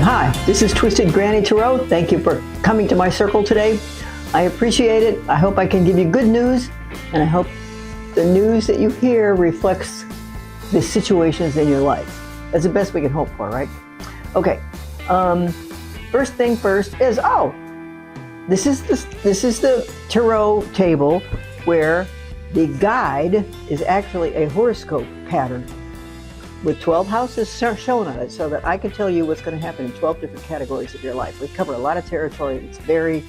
Hi, this is Twisted Granny Tarot. Thank you for coming to my circle today. I appreciate it. I hope I can give you good news, and I hope the news that you hear reflects the situations in your life. That's the best we can hope for, right? Okay. First thing first is, this is the tarot table where the guide is actually a horoscope pattern with 12 houses shown on it, so that I can tell you what's going to happen in 12 different categories of your life. We cover a lot of territory. It's very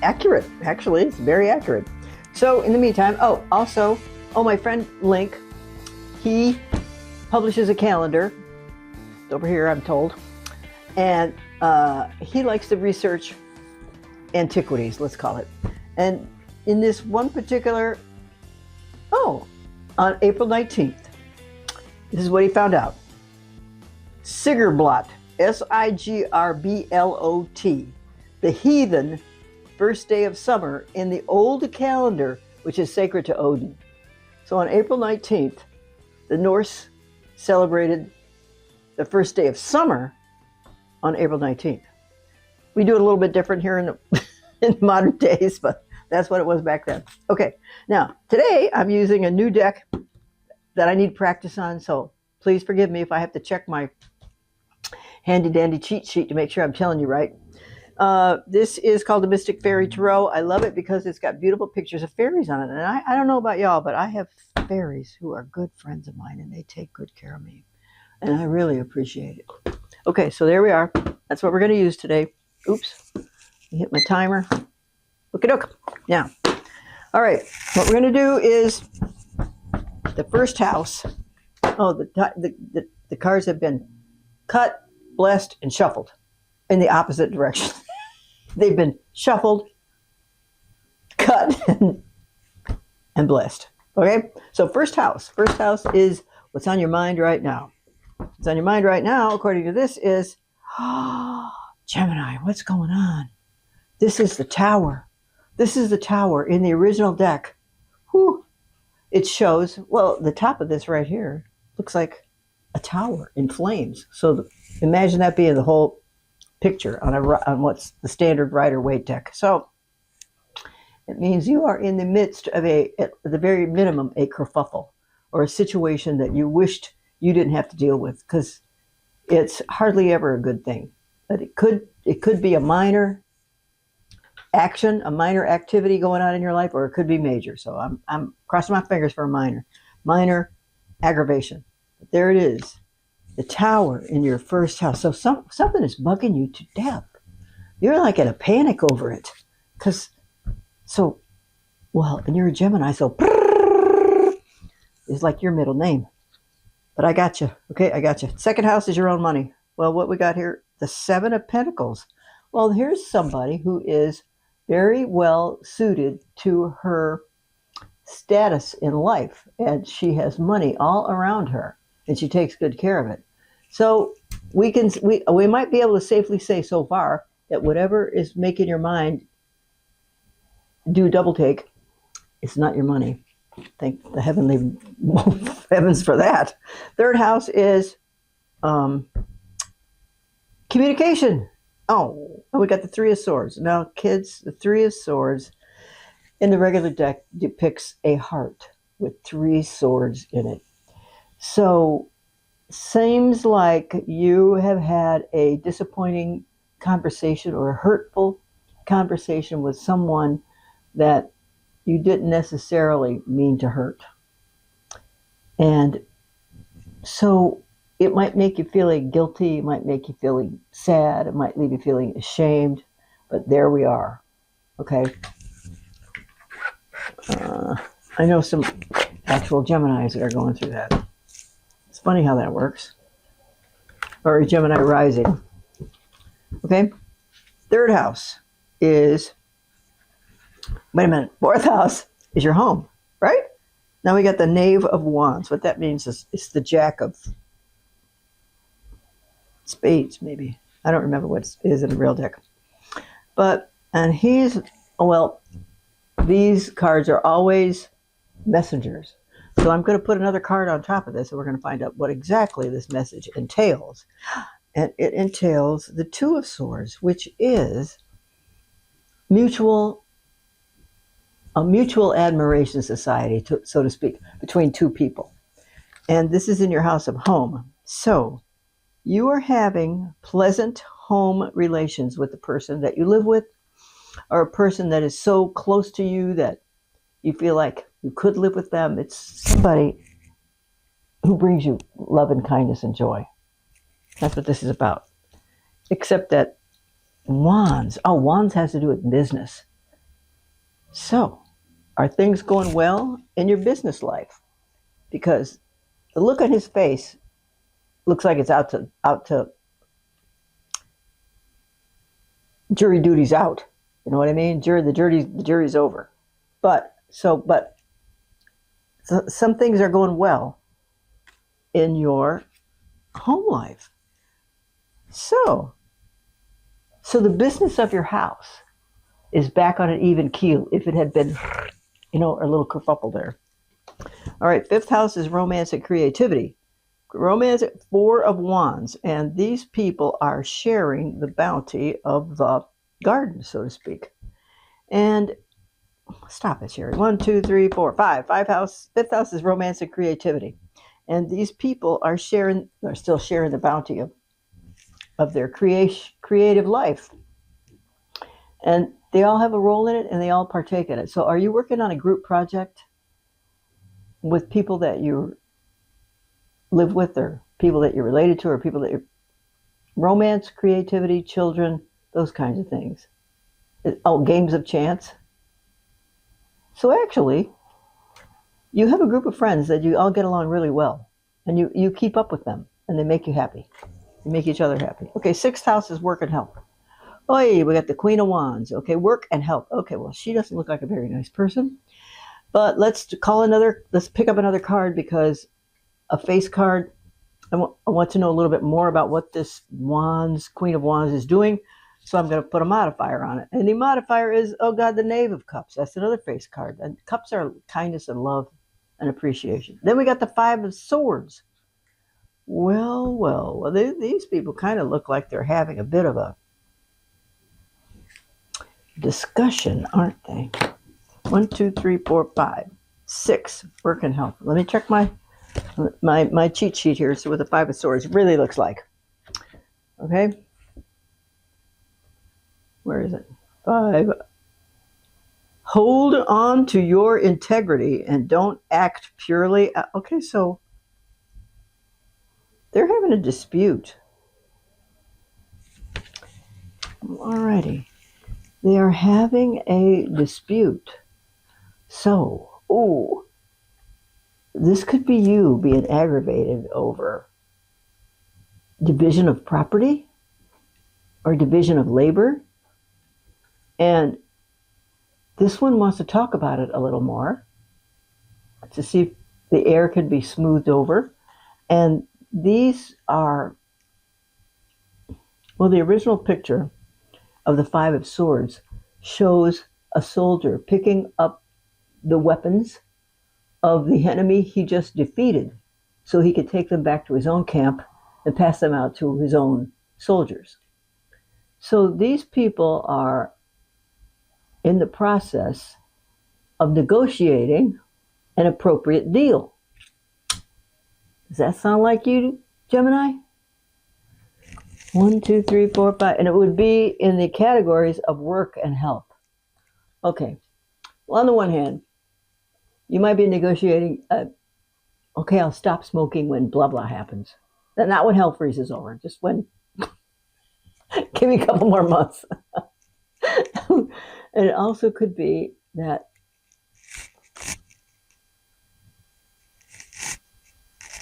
accurate. Actually, it's very accurate. So in the meantime, my friend Link, he publishes a calendar. It's over here, I'm told. And he likes to research antiquities, let's call it. And in this one particular, on April 19th, this is what he found out. Sigrblot, Sigurblot, the heathen first day of summer in the old calendar, which is sacred to Odin. So on April 19th, the Norse celebrated the first day of summer on April 19th. We do it a little bit different here in modern days, but that's what it was back then. Okay, now today I'm using a new deck that I need practice on, so please forgive me if I have to check my handy dandy cheat sheet to make sure I'm telling you right. This is called the Mystic Fairy Tarot. I love it because it's got beautiful pictures of fairies on it, and I don't know about y'all, but I have fairies who are good friends of mine, and they take good care of me, and I really appreciate it. Okay, so there we are. That's what we're going to use today. Oops, I hit my timer. Look. Now, all right, what we're going to do is the first house. The cards have been cut, blessed, and shuffled in the opposite direction. They've been shuffled, cut, and blessed. Okay, so first house. First house is what's on your mind right now. What's on your mind right now, according to this, is Gemini. What's going on? This is the Tower. This is the Tower in the original deck. Whew. It shows, the top of this right here looks like a tower in flames. So imagine that being the whole picture on what's the standard Rider-Waite deck. So it means you are in the midst of at the very minimum, a kerfuffle or a situation that you wished you didn't have to deal with, because it's hardly ever a good thing. But it could be a minor action, a minor activity going on in your life, or it could be major. So I'm crossing my fingers for a minor aggravation. But there it is, the Tower in your first house. So something is bugging you to death. You're like in a panic over it, and you're a Gemini, so is like your middle name. But I got you. Okay, I got you. Second house is your own money. Well, what we got here, the Seven of Pentacles. Well, here's somebody who is very well suited to her status in life, and she has money all around her, and she takes good care of it. So we might be able to safely say so far that whatever is making your mind do double take, it's not your money. Thank the heavenly heavens for that. Third house is communication. We got the Three of Swords. Now, kids, the Three of Swords in the regular deck depicts a heart with three swords in it. So, seems like you have had a disappointing conversation or a hurtful conversation with someone that you didn't necessarily mean to hurt. And so it might make you feeling guilty, it might make you feeling sad, it might leave you feeling ashamed, but there we are. Okay. I know some actual Geminis that are going through that. It's funny how that works. Or a Gemini rising. Okay. Third house is, fourth house is your home, right? Now we got the Knave of Wands. What that means is it's the Jack of Spades, maybe. I don't remember what it is in a real deck. These cards are always messengers. So I'm going to put another card on top of this, and we're going to find out what exactly this message entails. And it entails the Two of Swords, which is a mutual admiration society, so to speak, between two people. And this is in your house of home. So you are having pleasant home relations with the person that you live with, or a person that is so close to you that you feel like you could live with them. It's somebody who brings you love and kindness and joy. That's what this is about. Except that Wands has to do with business. So, are things going well in your business life? Because the look on his face looks like it's out to jury duty's out. You know what I mean? The jury's over. But some things are going well in your home life. So the business of your house is back on an even keel. If it had been, a little kerfuffle there. All right, 5th house is romance and creativity. Romance, 4 of Wands, and these people are sharing the bounty of the garden, so to speak. And stop it, Sherry. 1, 2, 3, 4, 5. 5th house is romance and creativity. And these people are still sharing the bounty of their creative life. And they all have a role in it, and they all partake in it. So are you working on a group project with people that you live with, or people that you're related to, or people that you romance, creativity, children, those kinds of things? Games of chance. So actually, you have a group of friends that you all get along really well, and you keep up with them, and they make you happy. You make each other happy. Okay, 6th house is work and health. We got the Queen of Wands. Okay, work and health. Okay, well, she doesn't look like a very nice person. But let's pick up another card, because a face card, I want to know a little bit more about what this Queen of Wands is doing. So I'm going to put a modifier on it. And the modifier is, the Knave of Cups. That's another face card. And cups are kindness and love and appreciation. Then we got the 5 of Swords. Well, these people kind of look like they're having a bit of a discussion, aren't they? 1, 2, 3, 4, 5, 6. Work and health. Let me check my cheat sheet here. So what the 5 of Swords really looks like. Okay. Where is it? 5. Hold on to your integrity and don't act purely. Okay, so they're having a dispute. Alrighty. They are having a dispute. So, this could be you being aggravated over division of property or division of labor. And this one wants to talk about it a little more to see if the air could be smoothed over. And these are, the original picture of the 5 of Swords shows a soldier picking up the weapons of the enemy he just defeated so he could take them back to his own camp and pass them out to his own soldiers. So these people are in the process of negotiating an appropriate deal. Does that sound like you, Gemini? 1, 2, 3, 4, 5. And it would be in the categories of work and health. Okay. Well, on the one hand, you might be negotiating, I'll stop smoking when blah, blah happens. Not when hell freezes over, just when, give me a couple more months. And it also could be that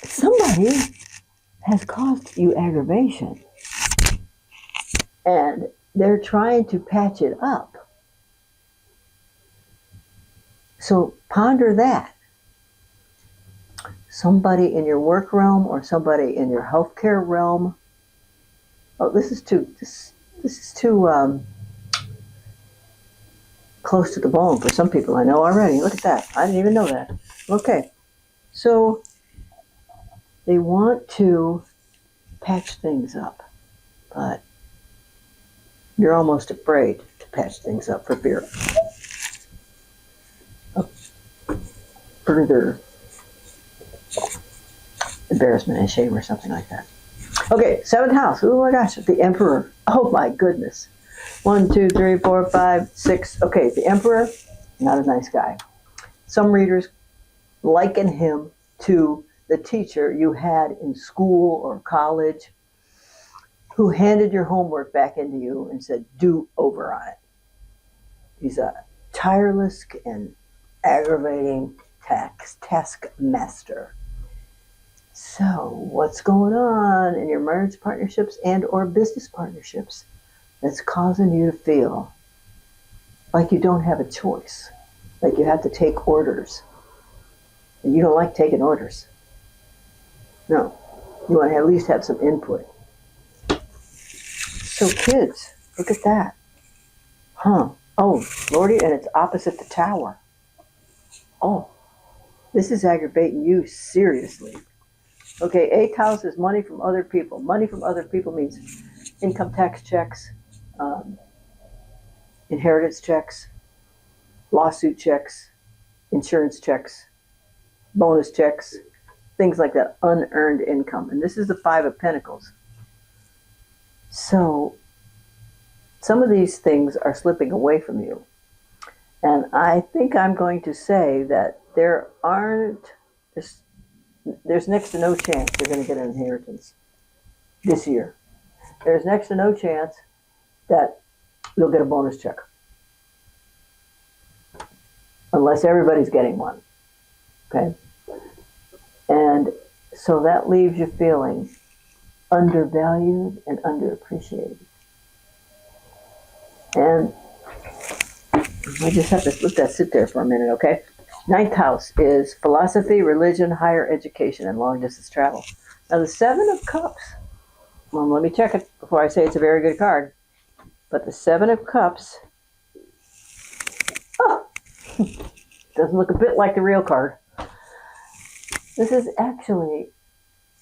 somebody has caused you aggravation and they're trying to patch it up. So ponder that. Somebody in your work realm or somebody in your healthcare realm. This is too close to the bone for some people I know already. Look at that. I didn't even know that. Okay. So they want to patch things up, but you're almost afraid to patch things up for fear of further embarrassment and shame or something like that. Okay, seventh house. Oh my gosh, the Emperor. Oh my goodness. 1, 2, 3, 4, 5, 6. Okay, the Emperor, not a nice guy. Some readers liken him to the teacher you had in school or college who handed your homework back into you and said, do over on it. He's a tireless and aggravating taskmaster. So what's going on in your marriage partnerships and or business partnerships that's causing you to feel like you don't have a choice, like you have to take orders? And you don't like taking orders. No, you want to at least have some input. So kids, look at that. Huh. Oh, Lordy, and it's opposite the Tower. Oh, this is aggravating you seriously. Okay, 8th house is money from other people. Money from other people means income tax checks, inheritance checks, lawsuit checks, insurance checks, bonus checks, things like that, unearned income. And this is the 5 of Pentacles. So some of these things are slipping away from you. And I think I'm going to say that there's next to no chance you're going to get an inheritance this year. There's next to no chance that you'll get a bonus check. Unless everybody's getting one. Okay? And so that leaves you feeling undervalued and underappreciated. And I just have to let that sit there for a minute, okay? 9th house is philosophy, religion, higher education, and long distance travel. Now the 7 of Cups, well, let me check it before I say it's a very good card. But the 7 of Cups, oh, doesn't look a bit like the real card. This is actually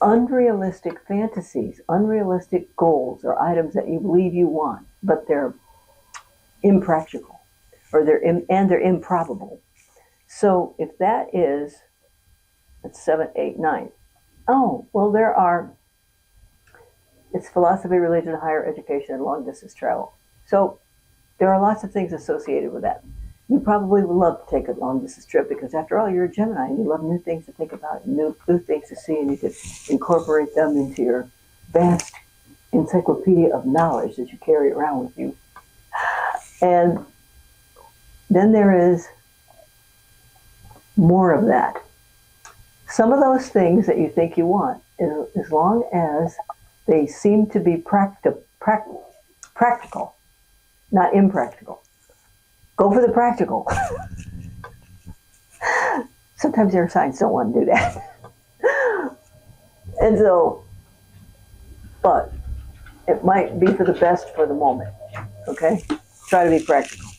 unrealistic fantasies, unrealistic goals or items that you believe you want, but they're impractical, or they're improbable. So if that is, it's 7, 8, 9. Oh, well it's philosophy, religion, higher education, and long distance travel. So there are lots of things associated with that. You probably would love to take a long distance trip because after all, you're a Gemini and you love new things to think about, new things to see, and you could incorporate them into your vast encyclopedia of knowledge that you carry around with you. And then there is more of that. Some of those things that you think you want, as long as they seem to be practical, not impractical. Go for the practical. Sometimes air signs don't want to do that. And so, but it might be for the best for the moment. Okay? Try to be practical.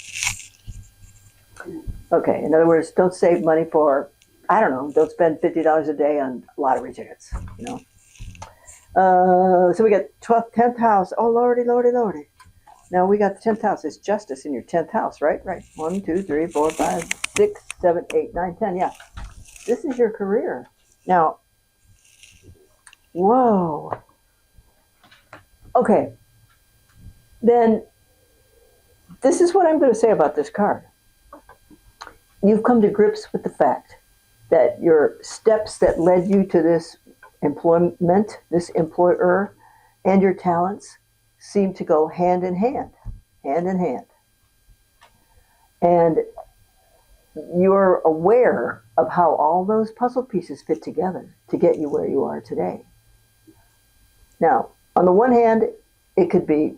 Okay, in other words, don't save money for, don't spend $50 a day on lottery tickets, So we got 10th house. Oh, Lordy, Lordy, Lordy. Now we got the 10th house. It's justice in your 10th house, right? Right. 1, 2, 3, 4, 5, 6, 7, 8, 9, 10. Yeah. This is your career. Now, whoa. Okay. Then this is what I'm going to say about this card. You've come to grips with the fact that your steps that led you to this employment, this employer, and your talents seem to go hand in hand. And you're aware of how all those puzzle pieces fit together to get you where you are today. Now, on the one hand, it could be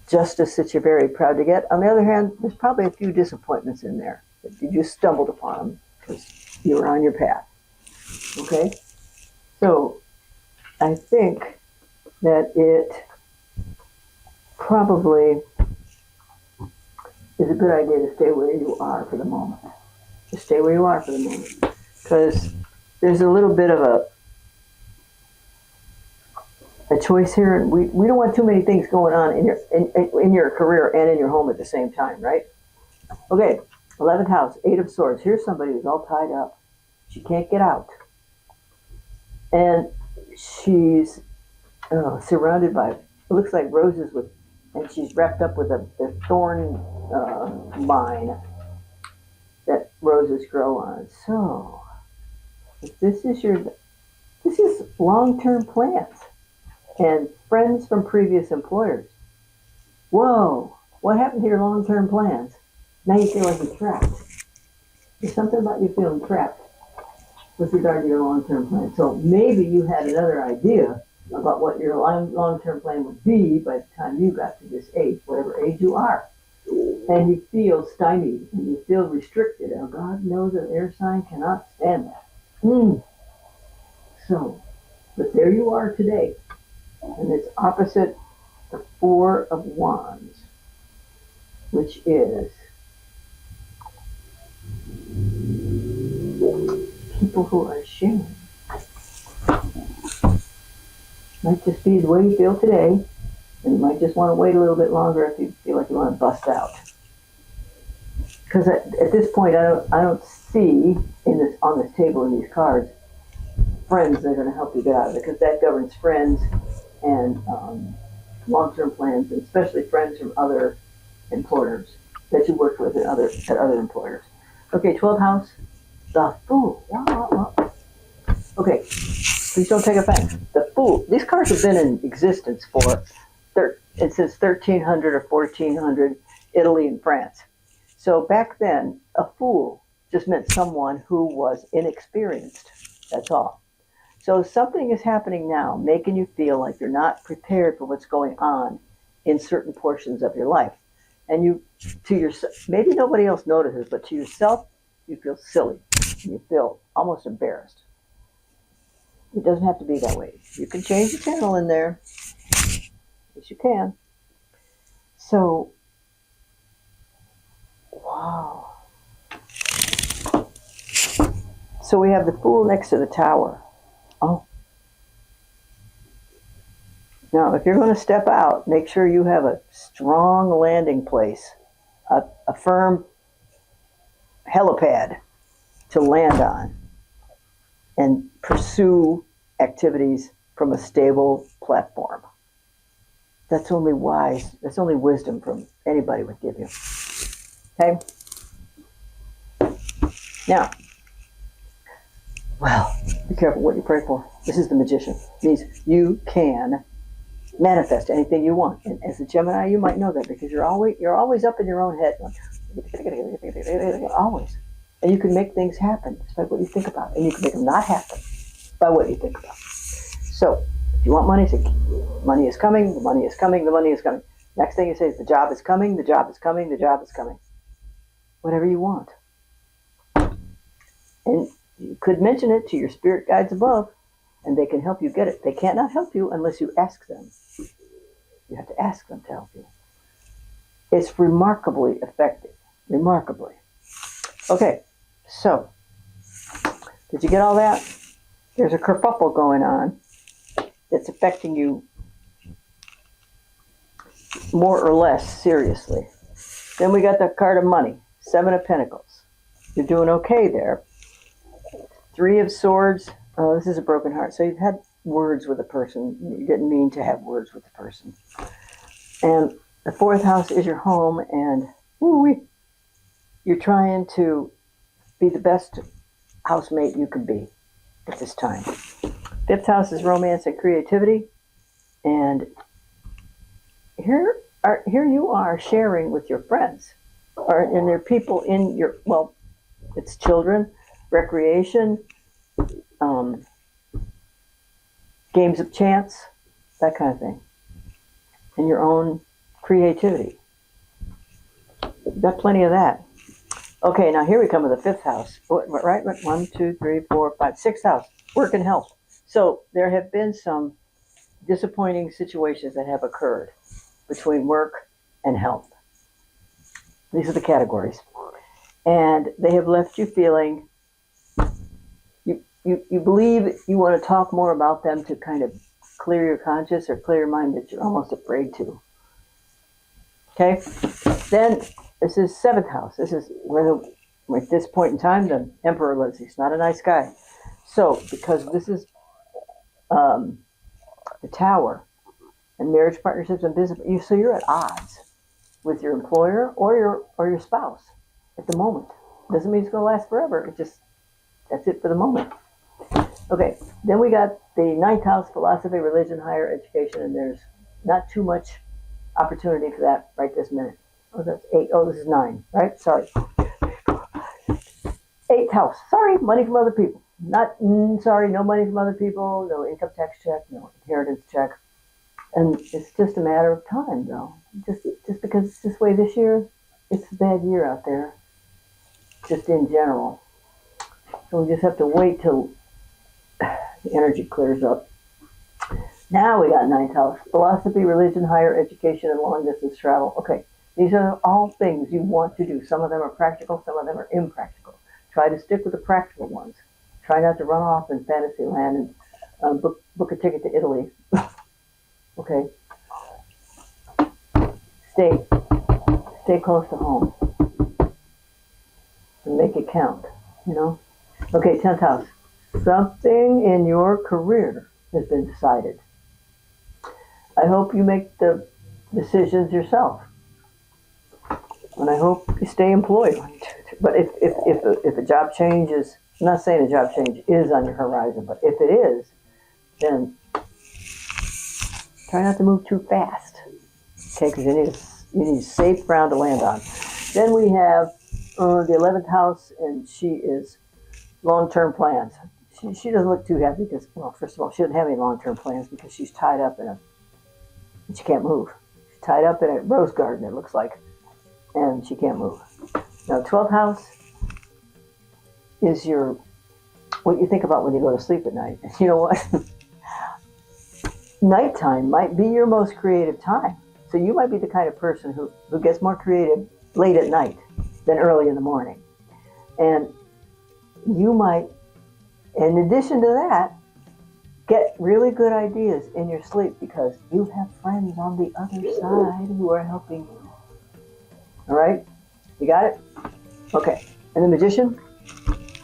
justice that you're very proud to get. On the other hand, there's probably a few disappointments in there that you just stumbled upon them because you were on your path. Okay? So, I think that it probably is a good idea to stay where you are for the moment. Just stay where you are for the moment. Because there's a little bit of a choice here. And we don't want too many things going on in your career and in your home at the same time, right? Okay, 11th house, 8 of Swords. Here's somebody who's all tied up. She can't get out. And she's surrounded by, it looks like roses and she's wrapped up with a thorn vine that roses grow on. So, if this is long-term plans and friends from previous employers. Whoa, what happened to your long-term plans? Now you feel like you're trapped. There's something about you feeling trapped with regard to your long-term plan. So maybe you had another idea about what your long-term plan would be by the time you got to this age, whatever age you are. And you feel stymied and you feel restricted. Oh, God knows an air sign cannot stand that. So, but there you are today. And it's opposite the 4 of Wands, which is people who are sharing. Might just be the way you feel today, and you might just want to wait a little bit longer if you feel like you want to bust out. Because at this point, I don't see on this table in these cards friends that are going to help you get out of it, because that governs friends and long-term plans, and especially friends from other employers that you worked with at other employers. Okay, 12th house, the Fool. Okay, please don't take offense. The Fool. These cards have been in existence since 1300 or 1400, Italy and France. So back then, a fool just meant someone who was inexperienced. That's all. So something is happening now, making you feel like you're not prepared for what's going on in certain portions of your life. And you, to yourself, maybe nobody else notices, but to yourself, you feel silly. And you feel almost embarrassed. It doesn't have to be that way. You can change the channel in there. Yes, you can. So, wow. So we have the Fool next to the Tower. Oh. Now, if you're going to step out, make sure you have a strong landing place, a firm helipad to land on, and pursue activities from a stable platform. That's only wise. That's only wisdom from anybody would give you. Okay? Now, well, be careful what you pray for. This is the Magician. It means you can manifest anything you want. And as a Gemini, you might know that because you're always up in your own head. Always. And you can make things happen just by what you think about. And you can make them not happen by what you think about. So, if you want money, say, money is coming, the money is coming, the money is coming. Next thing you say is, the job is coming, the job is coming, the job is coming. Whatever you want. And you could mention it to your spirit guides above, and they can help you get it. They can't not help you unless you ask them. You have to ask them to help you. It's remarkably effective. Remarkably. Okay, so, did you get all that? There's a kerfuffle going on that's affecting you more or less seriously. Then we got the card of money, 7 of Pentacles. You're doing okay there. 3 of Swords. Oh, this is a broken heart. So you've had words with a person. You didn't mean to have words with the person. And the 4th house is your home, and you're trying to be the best housemate you can be at this time. 5th house is romance and creativity. And here you are sharing with your friends. And there are people in your, well, it's children, recreation, games of chance, that kind of thing. And your own creativity. You've got plenty of that. Okay, now here we come to the 5th house. Right? 1, 2, 3, 4, 5, 6th house. Work and health. So there have been some disappointing situations that have occurred between work and health. These are the categories. And they have left you feeling, you believe you want to talk more about them to kind of clear your conscience or clear your mind, but you're almost afraid to. Okay? Then this is 7th house. This is where at this point in time, the Emperor lives. He's not a nice guy. So, because this is the Tower and marriage partnerships and business, so you're at odds with your employer or your spouse at the moment. Doesn't mean it's going to last forever. It just, that's it for the moment. Okay, then we got the 9th house, philosophy, religion, higher education, and there's not too much opportunity for that right this minute. Oh, that's 8. Oh, this is 9, right? Sorry. 8th house. Sorry, money from other people. Sorry, no money from other people, no income tax check, no inheritance check. And it's just a matter of time, though. Just because it's this way this year, it's a bad year out there, just in general. So we just have to wait till the energy clears up. Now we got 9th house, philosophy, religion, higher education, and long distance travel. Okay, these are all things you want to do. Some of them are practical, some of them are impractical. Try to stick with the practical ones. Try not to run off in fantasy land and book a ticket to Italy. Okay. Stay close to home. And make it count, you know? Okay, 10th house. Something in your career has been decided. I hope you make the decisions yourself. And I hope you stay employed. But if a job change is, I'm not saying a job change is on your horizon, but if it is, then try not to move too fast. Okay, because you need safe ground to land on. Then we have the 11th house, and she is long-term plans. She doesn't look too happy because, well, first of all, she doesn't have any long-term plans because she's tied up and she can't move. She's tied up in a rose garden, it looks like, and she can't move. Now, 12th house is what you think about when you go to sleep at night. And you know what? Nighttime might be your most creative time. So you might be the kind of person who gets more creative late at night than early in the morning. And you might, in addition to that, get really good ideas in your sleep because you have friends on the other side who are helping you. All right? You got it? Okay. And the magician,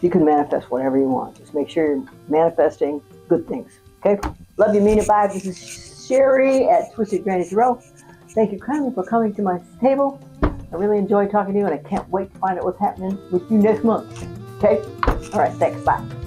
you can manifest whatever you want. Just make sure you're manifesting good things. Okay? Love you, mean it, bye. This is Sherry at Twisted Granny Row. Thank you kindly for coming to my table. I really enjoy talking to you, and I can't wait to find out what's happening with you next month. Okay? All right. Thanks. Bye.